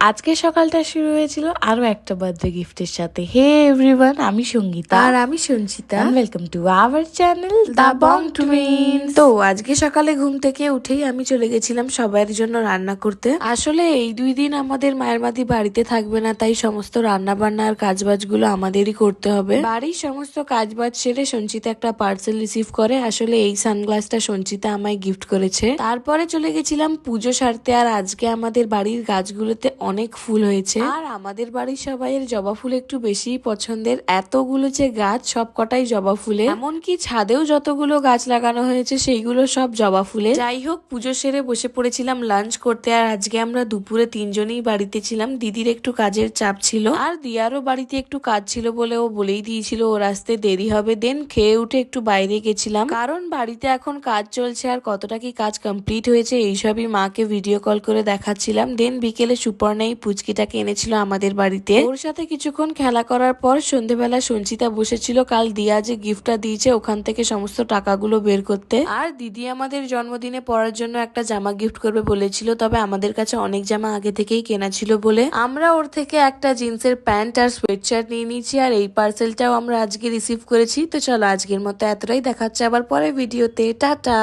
আজকে সকালটা শুরু হয়েছিল আরো একটা বার্থডে গিফটের সাথে। হে এভরিওয়ান, আমি সঙ্গীতা আর আমি Sanchita. Welcome to our channel the Bong twins. তো আজকে সকালে ঘুম থেকে উঠেই আমি চলে গেছিলাম সবার জন্য রান্না করতে। আসলে এই 2 দিন আমাদের মায়ের মাদি বাড়িতে থাকবে না, তাই সমস্ত রান্না বান্না আর কাজবাজগুলো আমাদেরই করতে হবে। বাড়ির সমস্ত কাজবাজ সেরে সঞ্চিতা একটা পার্সেল রিসিভ করে। আসলে এই সানগ্লাসটা সঞ্চিতা আমায় গিফট করেছে। তারপরে চলে গেছিলাম পুজো সারতে। আর আজকে আমাদের বাড়ির গাছগুলোতে অনেক ফুল হয়েছে, আর আমাদের বাড়ির সবাইয়ের জবা ফুল একটু বেশি পছন্দের। এতগুলো যে গাছ, সব কটাই জবা ফুলে, এমনকি ছাদেও যতগুলো গাছ লাগানো হয়েছে সেইগুলো সব জবা ফুলে। যাই হোক, পুজো সেরে বসে পড়েছিলাম লাঞ্চ করতে। আর আজকে আমরা দুপুরে 3জনই বাড়িতে ছিলাম। দিদির একটু কাজের চাপ ছিল, আর দিয়ারও বাড়িতে একটু কাজ ছিল বলে ও বলেই দিয়েছিল ওর আসতে দেরি হবে। দেন খেয়ে উঠে একটু বাইরে গেছিলাম, কারণ বাড়িতে এখন কাজ চলছে আর কতটা কি কাজ কমপ্লিট হয়েছে এইসবই মাকে ভিডিও কল করে দেখাচ্ছিলাম। দেন বিকেলে সুপর্ণা এই পুচকিটাকে এনেছিল আমাদের বাড়িতে। ওর সাথে কিছুক্ষণ খেলা করার পর সন্ধেবেলা সঞ্চিতা বসেছিল কাল দিয়া যে গিফটটা দিয়েছে ওখান থেকে সমস্ত টাকাগুলো বের করতে। আর দিদি আমাদের জন্মদিনে পরার জন্য একটা জামা গিফট করবে বলেছিল, তবে আমাদের কাছে অনেক জামা আগে থেকেই কেনা ছিল বলে আমরা ওর থেকে একটা জিন্সের প্যান্ট আর সোয়েটশার্ট নিয়ে নিয়েছি। আর এই পার্সেলটাও আমরা আজকে রিসিভ করেছি। তো চলো আজকের মতো এতটাই, দেখাচ্ছে আবার পরে ভিডিওতে। টাটা।